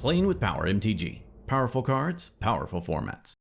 Playing with Power MTG. Powerful cards, powerful formats.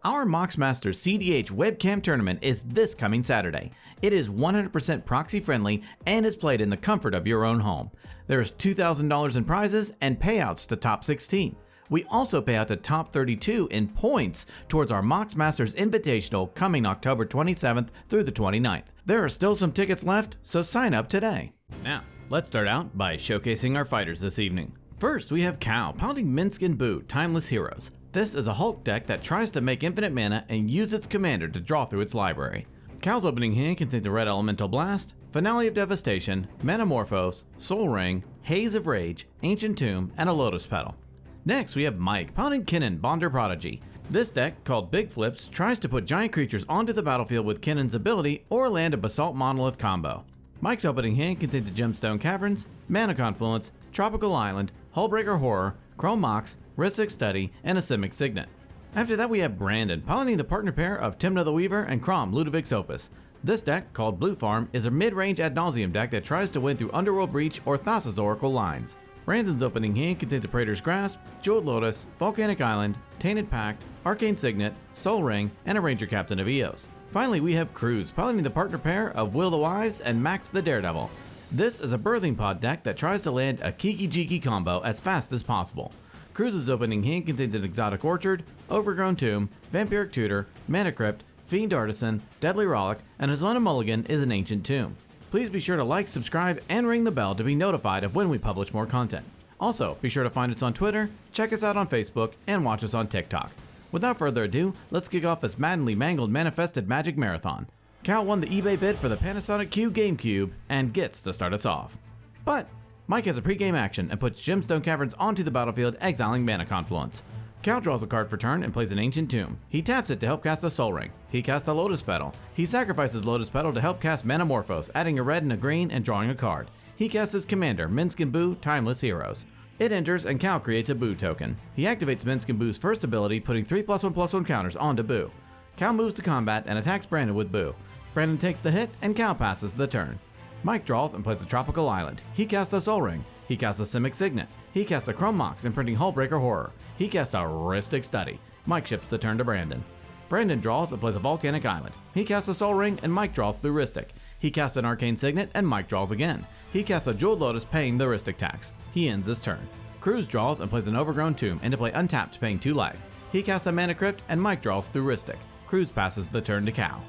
Our Moxmaster CEDH webcam tournament is this coming Saturday. It is 100% proxy friendly and is played in the comfort of your own home. There is $2,000 in prizes and payouts to top 16. We also pay out to top 32 in points towards our Moxmasters Invitational coming October 27th through the 29th. There are still some tickets left, so sign up today. Now, let's start out by showcasing our fighters this evening. First, we have Cal piloting Minsc and Boo, Timeless Heroes. This is a Hulk deck that tries to make infinite mana and use its commander to draw through its library. Cal's opening hand contains a red Elemental Blast, Finale of Devastation, Metamorphose, Soul Ring, Haze of Rage, Ancient Tomb, and a Lotus Petal. Next, we have Mike piloting Kinnan, Bonder Prodigy. This deck, called Big Flips, tries to put giant creatures onto the battlefield with Kinnan's ability or land a Basalt Monolith combo. Mike's opening hand contains the Gemstone Caverns, Mana Confluence, Tropical Island, Hullbreaker Horror, Chrome Mox, Rhystic Study, and a Simic Signet. After that, we have Brandon piloting the partner pair of Tymna the Weaver and Kraum, Ludovic's Opus. This deck, called Blue Farm, is a mid-range ad nauseum deck that tries to win through Underworld Breach or Thassa's Oracle lines. Brandon's opening hand contains a Praetor's Grasp, Jeweled Lotus, Volcanic Island, Tainted Pact, Arcane Signet, Soul Ring, and a Ranger Captain of Eos. Finally, we have Cruz piloting the partner pair of Will the Wives and Max the Daredevil. This is a Birthing Pod deck that tries to land a Kiki Jiki combo as fast as possible. Cruz's opening hand contains an Exotic Orchard, Overgrown Tomb, Vampiric Tutor, Mana Crypt, Fiend Artisan, Deadly Rollick, and his lone mulligan is an Ancient Tomb. Please be sure to like, subscribe, and ring the bell to be notified of when we publish more content. Also, be sure to find us on Twitter, check us out on Facebook, and watch us on TikTok. Without further ado, let's kick off this maddeningly mangled manifested Magic Marathon. Cal won the eBay bid for the Panasonic Q GameCube and gets to start us off. But Mike has a pre-game action and puts Gemstone Caverns onto the battlefield, exiling Mana Confluence. Cal draws a card for turn and plays an Ancient Tomb. He taps it to help cast a Soul Ring. He casts a Lotus Petal. He sacrifices Lotus Petal to help cast Metamorphose, adding a red and a green and drawing a card. He casts his commander, Minsc and Boo, Timeless Heroes. It enters and Cal creates a Boo token. He activates Minsc and Boo's first ability, putting 3+1/+1 counters onto Boo. Cal moves to combat and attacks Brandon with Boo. Brandon takes the hit and Cal passes the turn. Mike draws and plays a Tropical Island. He casts a Soul Ring. He casts a Simic Signet. He casts a Chrome Mox, imprinting Hullbreaker Horror. He casts a Rhystic Study. Mike ships the turn to Brandon. Brandon draws and plays a Volcanic Island. He casts a Soul Ring and Mike draws through Rhystic. He casts an Arcane Signet and Mike draws again. He casts a Jeweled Lotus, paying the Rhystic tax. He ends his turn. Cruz draws and plays an Overgrown Tomb and to play untapped, paying 2 life. He casts a Mana Crypt and Mike draws through Rhystic. Cruz passes the turn to Cal.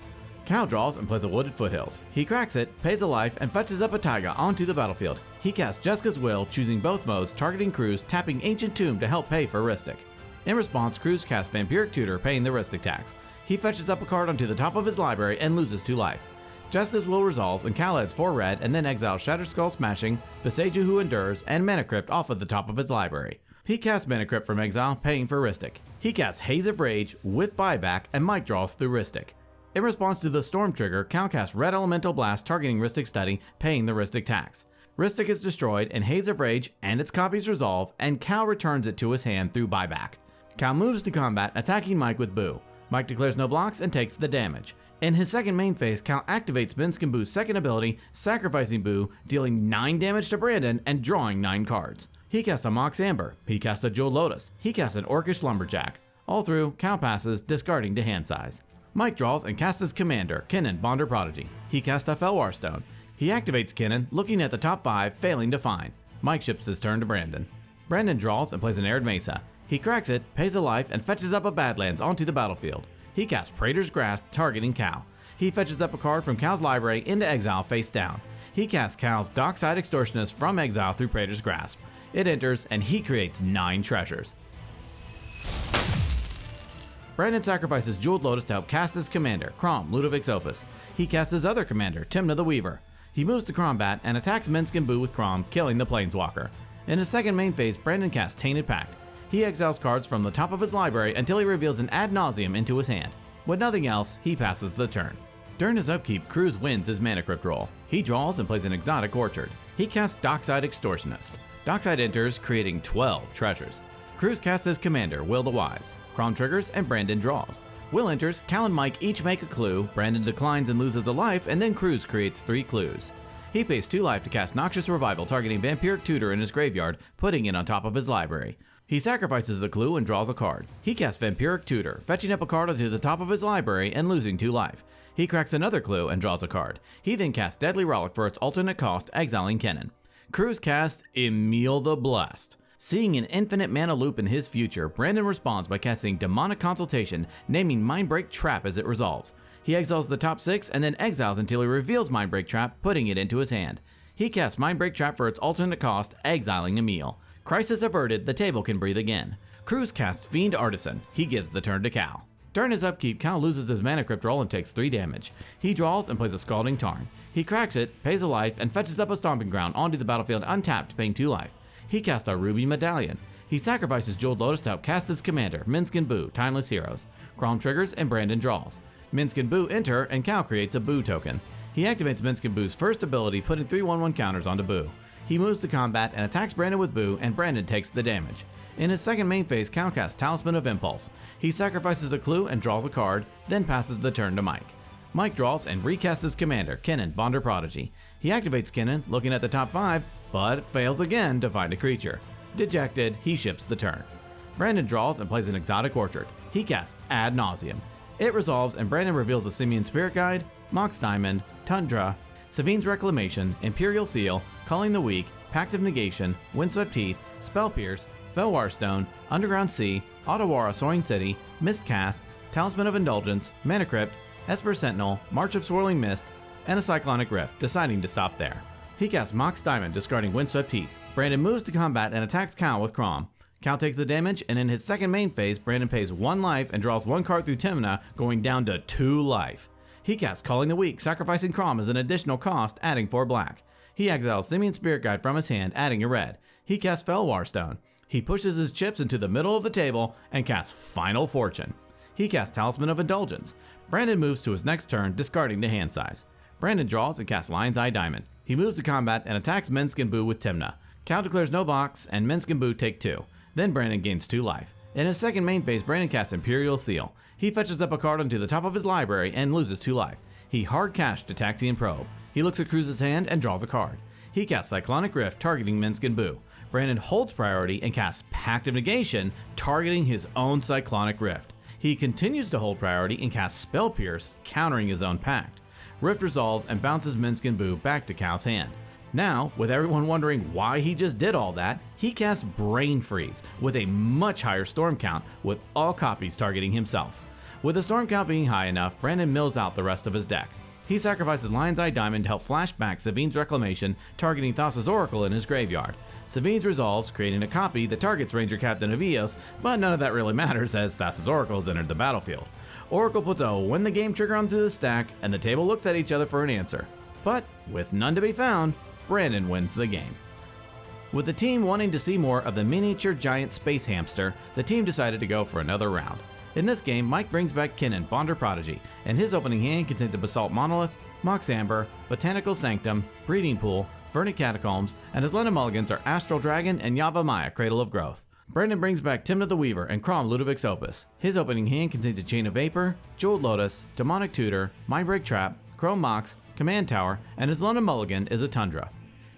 Cal draws and plays a Wooded Foothills. He cracks it, pays a life, and fetches up a Taiga onto the battlefield. He casts Jessica's Will, choosing both modes, targeting Cruz, tapping Ancient Tomb to help pay for Rhystic. In response, Cruz casts Vampiric Tutor, paying the Rhystic tax. He fetches up a card onto the top of his library and loses 2 life. Jessica's Will resolves and Cal adds 4 red and then exiles Shatterskull Smashing, Beseiju Who Endures, and Mana Crypt off of the top of his library. He casts Mana Crypt from exile, paying for Rhystic. He casts Haze of Rage with buyback and Mike draws through Rhystic. In response to the Storm trigger, Cal casts Red Elemental Blast, targeting Rhystic Study, paying the Rhystic tax. Rhystic is destroyed and Haze of Rage and its copies resolve, and Cal returns it to his hand through buyback. Cal moves to combat, attacking Mike with Boo. Mike declares no blocks and takes the damage. In his second main phase, Cal activates Minsc and Boo's second ability, sacrificing Boo, dealing 9 damage to Brandon and drawing 9 cards. He casts a Mox Amber. He casts a Jeweled Lotus. He casts an Orcish Lumberjack. All through, Cal passes, discarding to hand size. Mike draws and casts his commander, Kinnan, Bonder Prodigy. He casts a Felwar Stone. He activates Kinnan, looking at the top 5, failing to find. Mike ships his turn to Brandon. Brandon draws and plays an Arid Mesa. He cracks it, pays a life, and fetches up a Badlands onto the battlefield. He casts Praetor's Grasp, targeting Cal. He fetches up a card from Cal's library into exile face down. He casts Cal's Dockside Extortionist from exile through Praetor's Grasp. It enters and he creates 9 treasures. Brandon sacrifices Jeweled Lotus to help cast his commander, Kraum, Ludovic's Opus. He casts his other commander, Tymna the Weaver. He moves to combat and attacks Minsc and Boo with Kraum, killing the Planeswalker. In his second main phase, Brandon casts Tainted Pact. He exiles cards from the top of his library until he reveals an ad nauseum into his hand. With nothing else, he passes the turn. During his upkeep, Cruz wins his Mana Crypt roll. He draws and plays an Exotic Orchard. He casts Dockside Extortionist. Dockside enters, creating 12 treasures. Cruz casts his commander, Will the Wise. Kraum triggers and Brandon draws. Will enters, Cal and Mike each make a clue, Brandon declines and loses a life, and then Cruz creates 3 clues. He pays 2 life to cast Noxious Revival, targeting Vampiric Tutor in his graveyard, putting it on top of his library. He sacrifices the clue and draws a card. He casts Vampiric Tutor, fetching up a card onto the top of his library and losing 2 life. He cracks another clue and draws a card. He then casts Deadly Relic for its alternate cost, exiling Kinnan. Cruz casts Emil the Blessed. Seeing an infinite mana loop in his future, Brandon responds by casting Demonic Consultation, naming Mindbreak Trap as it resolves. He exiles the top 6 and then exiles until he reveals Mindbreak Trap, putting it into his hand. He casts Mindbreak Trap for its alternate cost, exiling Emil. Crisis averted, the table can breathe again. Cruz casts Fiend Artisan. He gives the turn to Cal. During his upkeep, Cal loses his mana crypt roll and takes 3 damage. He draws and plays a Scalding Tarn. He cracks it, pays a life, and fetches up a Stomping Ground onto the battlefield untapped, paying 2 life. He casts a Ruby Medallion. He sacrifices Jeweled Lotus to help cast his commander, Minsc and Boo, Timeless Heroes. Kraum triggers and Brandon draws. Minsc and Boo enter and Cal creates a Boo token. He activates Minsc and Boo's first ability, putting 3/1/1 counters onto Boo. He moves to combat and attacks Brandon with Boo, and Brandon takes the damage. In his second main phase, Cal casts Talisman of Impulse. He sacrifices a clue and draws a card, then passes the turn to Mike. Mike draws and recasts his commander, Kinnan, Bonder Prodigy. He activates Kinnan, looking at the top 5, but fails again to find a creature. Dejected, he ships the turn. Brandon draws and plays an Exotic Orchard. He casts Ad Nauseam. It resolves and Brandon reveals a Simian Spirit Guide, Mox Diamond, Tundra, Savine's Reclamation, Imperial Seal, Culling the Weak, Pact of Negation, Windswept Teeth, Spell Pierce, Felwar Stone, Underground Sea, Otawara Soaring City, Mistcast, Talisman of Indulgence, Mana Crypt, Esper Sentinel, March of Swirling Mist, and a Cyclonic Rift, deciding to stop there. He casts Mox Diamond, discarding Windswept Teeth. Brandon moves to combat and attacks Cal with Kraum. Cal takes the damage, and in his second main phase, Brandon pays 1 life and draws 1 card through Tymna, going down to 2 life. He casts Calling the Weak, sacrificing Kraum as an additional cost, adding 4 black. He exiles Simian Spirit Guide from his hand, adding a red. He casts Felwar Stone. He pushes his chips into the middle of the table and casts Final Fortune. He casts Talisman of Indulgence. Brandon moves to his next turn, discarding to hand size. Brandon draws and casts Lion's Eye Diamond. He moves to combat and attacks Minsc and Boo with Tymna. Cal declares no box, and Minsc and Boo take 2. Then Brandon gains 2 life. In his second main phase, Brandon casts Imperial Seal. He fetches up a card onto the top of his library and loses 2 life. He hard cashed Taxian Probe. He looks at Cruz's hand and draws a card. He casts Cyclonic Rift, targeting Minsc and Boo. Brandon holds priority and casts Pact of Negation, targeting his own Cyclonic Rift. He continues to hold priority and casts Spell Pierce, countering his own Pact. Rift resolves and bounces Minsc and Boo back to Cal's hand. Now, with everyone wondering why he just did all that, he casts Brain Freeze with a much higher storm count, with all copies targeting himself. With the storm count being high enough, Brandon mills out the rest of his deck. He sacrifices Lion's Eye Diamond to help flash back Savine's Reclamation, targeting Thassa's Oracle in his graveyard. Savine's resolves, creating a copy that targets Ranger Captain of Eos, but none of that really matters as Thassa's Oracle has entered the battlefield. Oracle puts a win the game trigger onto the stack, and the table looks at each other for an answer. But with none to be found, Brandon wins the game. With the team wanting to see more of the miniature giant space hamster, the team decided to go for another round. In this game, Mike brings back Kinnan, Bonder Prodigy, and his opening hand contains a Basalt Monolith, Mox Amber, Botanical Sanctum, Breeding Pool, Vernant Catacombs, and his Lena Mulligans are Astral Dragon and Yava Maya, Cradle of Growth. Brandon brings back Tymna the Weaver and Kraum Ludovic's Opus. His opening hand contains a Chain of Vapor, Jeweled Lotus, Demonic Tutor, Mindbreak Trap, Chrome Mox, Command Tower, and his Lena Mulligan is a Tundra.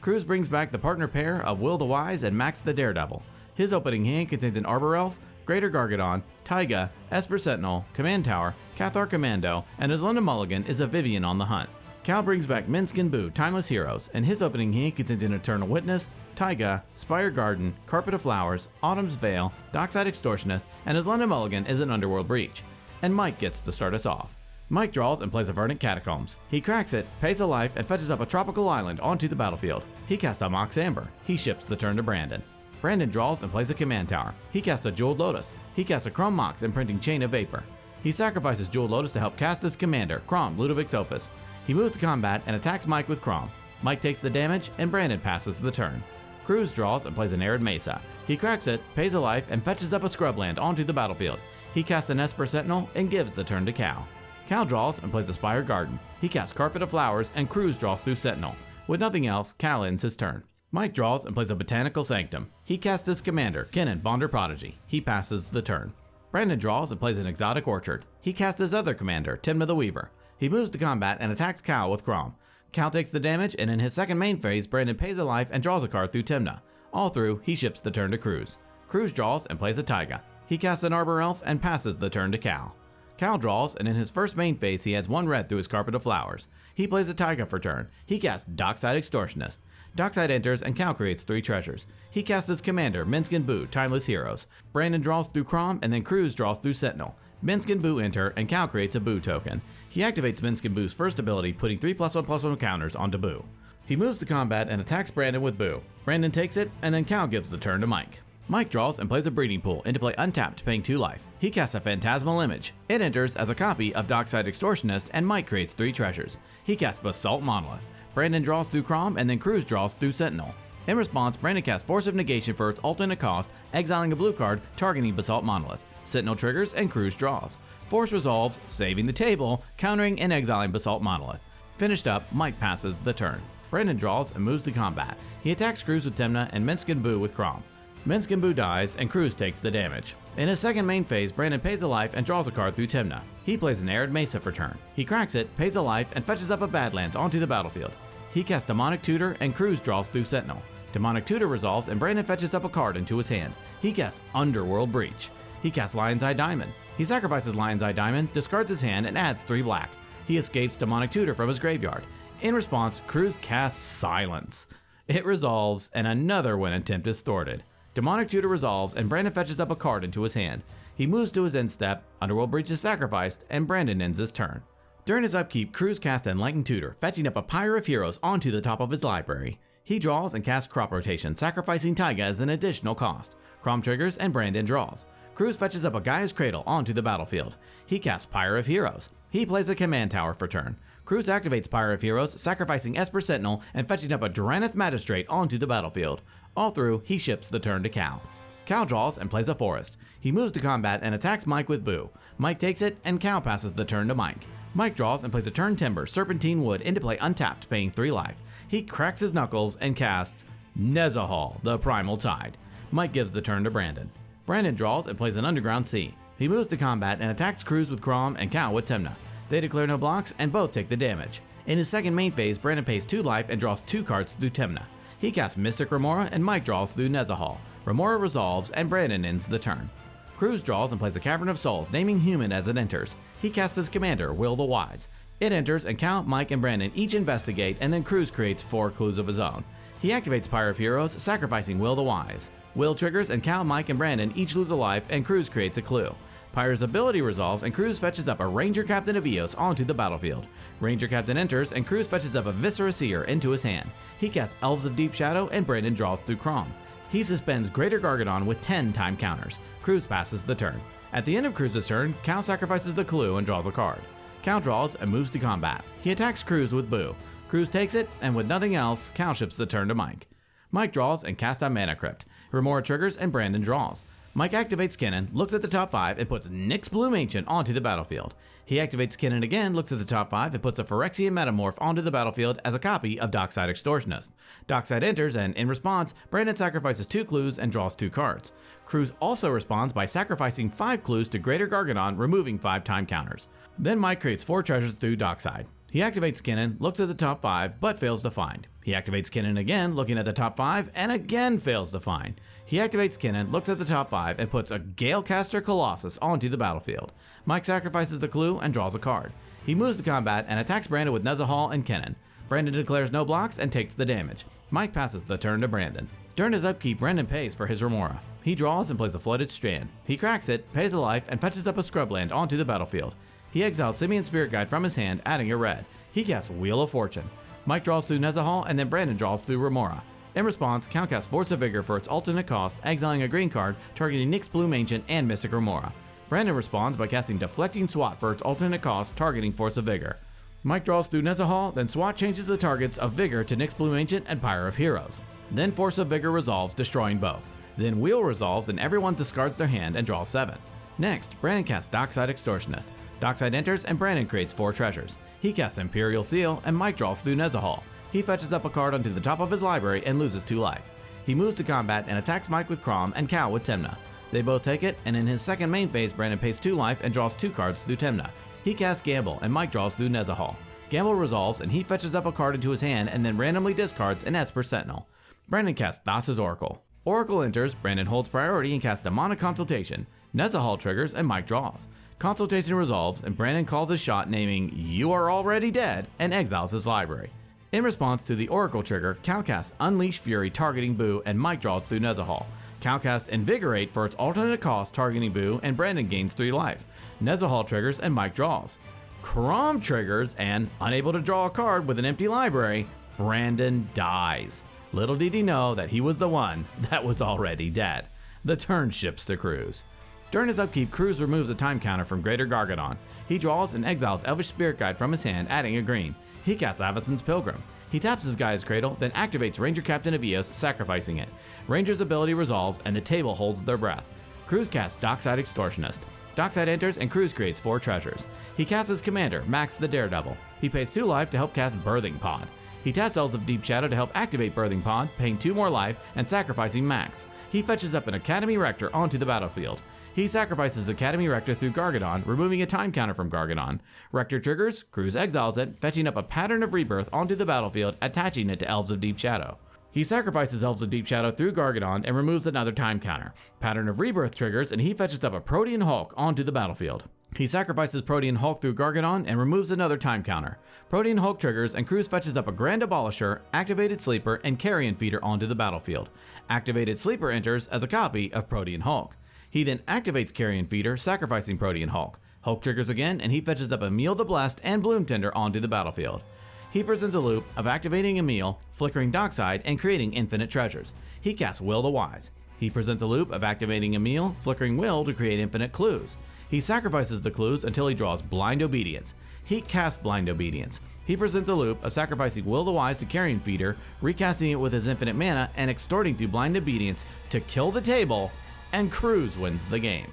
Cruz brings back the partner pair of Will the Wise and Max the Daredevil. His opening hand contains an Arbor Elf, Greater Gargadon, Taiga, Esper Sentinel, Command Tower, Cathar Commando, and his Lena Mulligan is a Vivian on the Hunt. Cal brings back Minsc and Boo, Timeless Heroes, and his opening hand contains an Eternal Witness, Taiga, Spire Garden, Carpet of Flowers, Autumn's Veil, Dockside Extortionist, and his Lena Mulligan is an Underworld Breach. And Mike gets to start us off. Mike draws and plays a Vernant Catacombs. He cracks it, pays a life, and fetches up a tropical island onto the battlefield. He casts a Mox Amber. He ships the turn to Brandon. Brandon draws and plays a Command Tower. He casts a Jeweled Lotus. He casts a Chrome Mox, imprinting Chain of Vapor. He sacrifices Jeweled Lotus to help cast his commander, Kraum Ludovic's Opus. He moves to combat and attacks Mike with Kraum. Mike takes the damage, and Brandon passes the turn. Cruz draws and plays an Arid Mesa. He cracks it, pays a life, and fetches up a Scrubland onto the battlefield. He casts an Esper Sentinel and gives the turn to Cal. Cal draws and plays a Spire Garden. He casts Carpet of Flowers, and Cruz draws through Sentinel. With nothing else, Cal ends his turn. Mike draws and plays a Botanical Sanctum. He casts his commander, Kinnan, Bonder Prodigy. He passes the turn. Brandon draws and plays an Exotic Orchard. He casts his other commander, Tymna the Weaver. He moves to combat and attacks Cal with Kraum. Cal takes the damage, and in his second main phase, Brandon pays a life and draws a card through Tymna. All through, he ships the turn to Cruz. Cruz draws and plays a Taiga. He casts an Arbor Elf and passes the turn to Cal. Cal draws, and in his first main phase he adds 1 red through his Carpet of Flowers. He plays a Taiga for turn. He casts Dockside Extortionist. Dockside enters and Cal creates 3 treasures. He casts his commander, Minsc and Boo, Timeless Heroes. Brandon draws through Kraum, and then Cruz draws through Sentinel. Minsc and Boo enter, and Cal creates a Boo token. He activates Minsc and Boo's first ability, putting 3+1/+1 counters onto Boo. He moves to combat and attacks Brandon with Boo. Brandon takes it, and then Cal gives the turn to Mike. Mike draws and plays a Breeding Pool into play untapped, paying 2 life. He casts a Phantasmal Image. It enters as a copy of Dockside Extortionist, and Mike creates 3 treasures. He casts Basalt Monolith. Brandon draws through Kraum, and then Cruz draws through Sentinel. In response, Brandon casts Force of Negation for its alternate cost, exiling a blue card, targeting Basalt Monolith. Sentinel triggers, and Cruz draws. Force resolves, saving the table, countering and exiling Basalt Monolith. Finished up, Mike passes the turn. Brandon draws and moves to combat. He attacks Cruz with Tymna and Minsc and Boo with Kraum. Minsc and Boo dies, and Cruz takes the damage. In his second main phase, Brandon pays a life and draws a card through Tymna. He plays an Arid Mesa for turn. He cracks it, pays a life, and fetches up a Badlands onto the battlefield. He casts Demonic Tutor, and Cruz draws through Sentinel. Demonic Tutor resolves, and Brandon fetches up a card into his hand. He casts Underworld Breach. He casts Lion's Eye Diamond. He sacrifices Lion's Eye Diamond, discards his hand, and adds 3 black. He escapes Demonic Tutor from his graveyard. In response, Cruz casts Silence. It resolves, and another win attempt is thwarted. Demonic Tutor resolves, and Brandon fetches up a card into his hand. He moves to his end step, Underworld Breach is sacrificed, and Brandon ends his turn. During his upkeep, Cruz casts Enlightened Tutor, fetching up a Pyre of Heroes onto the top of his library. He draws and casts Crop Rotation, sacrificing Taiga as an additional cost. Kraum triggers, and Brandon draws. Cruz fetches up a Gaia's Cradle onto the battlefield. He casts Pyre of Heroes. He plays a Command Tower for turn. Cruz activates Pyre of Heroes, sacrificing Esper Sentinel and fetching up a Drannith Magistrate onto the battlefield. All through, he ships the turn to Cal. Cal draws and plays a Forest. He moves to combat and attacks Mike with Boo. Mike takes it, and Cal passes the turn to Mike. Mike draws and plays a turn Timber, Serpentine Wood into play untapped, paying 3 life. He cracks his knuckles and casts Nezahal, the Primal Tide. Mike gives the turn to Brandon. Brandon draws and plays an Underground Sea. He moves to combat and attacks Cruz with Kraum and Cal with Tymna. They declare no blocks, and both take the damage. In his second main phase, Brandon pays 2 life and draws 2 cards through Tymna. He casts Mystic Remora, and Mike draws through Nezahal. Remora resolves, and Brandon ends the turn. Cruz draws and plays a Cavern of Souls, naming Human as it enters. He casts his commander, Will the Wise. It enters, and Cal, Mike, and Brandon each investigate, and then Cruz creates 4 clues of his own. He activates Pyre of Heroes, sacrificing Will the Wise. Will triggers, and Cal, Mike, and Brandon each lose a life, and Cruz creates a clue. Pyre's ability resolves, and Cruz fetches up a Ranger Captain of Eos onto the battlefield. Ranger Captain enters, and Cruz fetches up a Viscera Seer into his hand. He casts Elves of Deep Shadow, and Brandon draws through Kraum. He suspends Greater Gargadon with 10 time counters. Cruz passes the turn. At the end of Cruz's turn, Cal sacrifices the clue and draws a card. Cal draws and moves to combat. He attacks Cruz with Boo. Cruz takes it, and with nothing else, Cal ships the turn to Mike. Mike draws and casts out Mana Crypt. Remora triggers, and Brandon draws. Mike activates Kinnan, looks at the top 5, and puts Nyx Bloom Ancient onto the battlefield. He activates Kinnan again, looks at the top 5, and puts a Phyrexian Metamorph onto the battlefield as a copy of Dockside Extortionist. Dockside enters, and in response, Brandon sacrifices 2 clues and draws 2 cards. Cruz also responds by sacrificing 5 clues to Greater Gargadon, removing 5 time counters. Then Mike creates 4 treasures through Dockside. He activates Kinnan, looks at the top 5, but fails to find. He activates Kinnan again, looking at the top 5, and again fails to find. He activates Kinnan, looks at the top 5, and puts a Galecaster Colossus onto the battlefield. Mike sacrifices the clue and draws a card. He moves to combat and attacks Brandon with Nezahal and Kinnan. Brandon declares no blocks and takes the damage. Mike passes the turn to Brandon. During his upkeep, Brandon pays for his Remora. He draws and plays a Flooded Strand. He cracks it, pays a life, and fetches up a Scrubland onto the battlefield. He exiles Simian Spirit Guide from his hand, adding a red. He casts Wheel of Fortune. Mike draws through Nezahal, and then Brandon draws through Remora. In response, Cal casts Force of Vigor for its alternate cost, exiling a green card, targeting Nyx Bloom Ancient and Mystic Remora. Brandon responds by casting Deflecting Swat for its alternate cost, targeting Force of Vigor. Mike draws through Nezahal, then Swat changes the targets of Vigor to Nyx Bloom Ancient and Pyre of Heroes. Then Force of Vigor resolves, destroying both. Then Wheel resolves, and everyone discards their hand and draws 7. Next, Brandon casts Dockside Extortionist. Dockside enters, and Brandon creates 4 treasures. He casts Imperial Seal, and Mike draws through Nezahal. He fetches up a card onto the top of his library and loses 2 life. He moves to combat and attacks Mike with Kraum and Cal with Tymna. They both take it, and in his second main phase, Brandon pays 2 life and draws 2 cards through Tymna. He casts Gamble, and Mike draws through Nezahal. Gamble resolves, and he fetches up a card into his hand and then randomly discards an Esper Sentinel. Brandon casts Thassa's Oracle. Oracle enters, Brandon holds priority and casts Demonic Consultation. Nezahal triggers and Mike draws. Consultation resolves and Brandon calls his shot naming "You are already dead" and exiles his library. In response to the Oracle trigger, Cal casts Unleash Fury targeting Boo and Mike draws through Nezahal. Cal casts Invigorate for its alternate cost targeting Boo and Brandon gains 3 life. Nezahal triggers and Mike draws. Kraum triggers and, unable to draw a card with an empty library, Brandon dies. Little did he know that he was the one that was already dead. The turn shifts to Cruz. During his upkeep, Cruz removes a time counter from Greater Gargadon. He draws and exiles Elvish Spirit Guide from his hand, adding a green. He casts Avacyn's Pilgrim. He taps his Gaia's Cradle, then activates Ranger Captain of Eos, sacrificing it. Ranger's ability resolves, and the table holds their breath. Cruz casts Dockside Extortionist. Dockside enters, and Cruz creates 4 treasures. He casts his commander, Max the Daredevil. He pays 2 life to help cast Birthing Pod. He taps Elves of Deep Shadow to help activate Birthing Pod, paying 2 more life and sacrificing Max. He fetches up an Academy Rector onto the battlefield. He sacrifices Academy Rector through Gargadon, removing a time counter from Gargadon. Rector triggers, Cruz exiles it, fetching up a Pattern of Rebirth onto the battlefield, attaching it to Elves of Deep Shadow. He sacrifices Elves of Deep Shadow through Gargadon and removes another time counter. Pattern of Rebirth triggers and he fetches up a Protean Hulk onto the battlefield. He sacrifices Protean Hulk through Gargadon and removes another time counter. Protean Hulk triggers and Cruz fetches up a Grand Abolisher, Activated Sleeper, and Carrion Feeder onto the battlefield. Activated Sleeper enters as a copy of Protean Hulk. He then activates Carrion Feeder, sacrificing Protean Hulk. Hulk triggers again and he fetches up Emil the Blessed and Bloom Tender onto the battlefield. He presents a loop of activating Emil, flickering Dockside, and creating infinite treasures. He casts Will the Wise. He presents a loop of activating Emil, flickering Will to create infinite clues. He sacrifices the clues until he draws Blind Obedience. He casts Blind Obedience. He presents a loop of sacrificing Will the Wise to Carrion Feeder, recasting it with his infinite mana, and extorting through Blind Obedience to kill the table, and Cruz wins the game.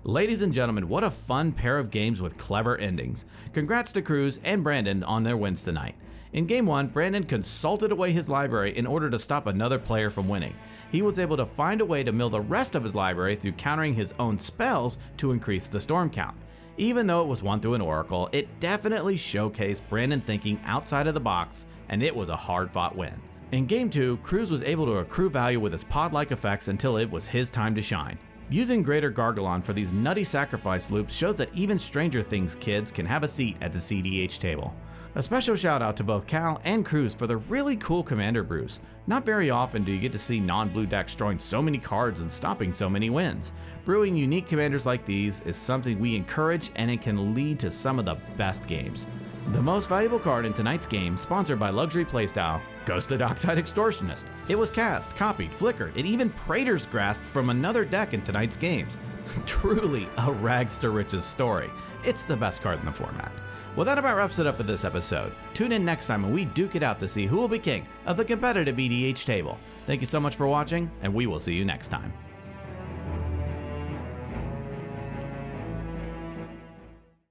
Ladies and gentlemen, what a fun pair of games with clever endings. Congrats to Cruz and Brandon on their wins tonight. In Game 1, Brandon consulted away his library in order to stop another player from winning. He was able to find a way to mill the rest of his library through countering his own spells to increase the storm count. Even though it was won through an Oracle, it definitely showcased Brandon thinking outside of the box, and it was a hard-fought win. In Game 2, Cruz was able to accrue value with his pod-like effects until it was his time to shine. Using Greater Gargalon for these nutty sacrifice loops shows that even Stranger Things kids can have a seat at the CEDH table. A special shout out to both Cal and Cruz for the really cool commander brews. Not very often do you get to see non-blue decks drawing so many cards and stopping so many wins. Brewing unique commanders like these is something we encourage, and it can lead to some of the best games. The most valuable card in tonight's game, sponsored by Luxury Playstyle, goes to Dockside Extortionist. It was cast, copied, flickered, and even Praetor's Grasp from another deck in tonight's games. Truly a rags to riches story. It's the best card in the format. Well, that about wraps it up for this episode. Tune in next time when we duke it out to see who will be king of the competitive EDH table. Thank you so much for watching, and we will see you next time.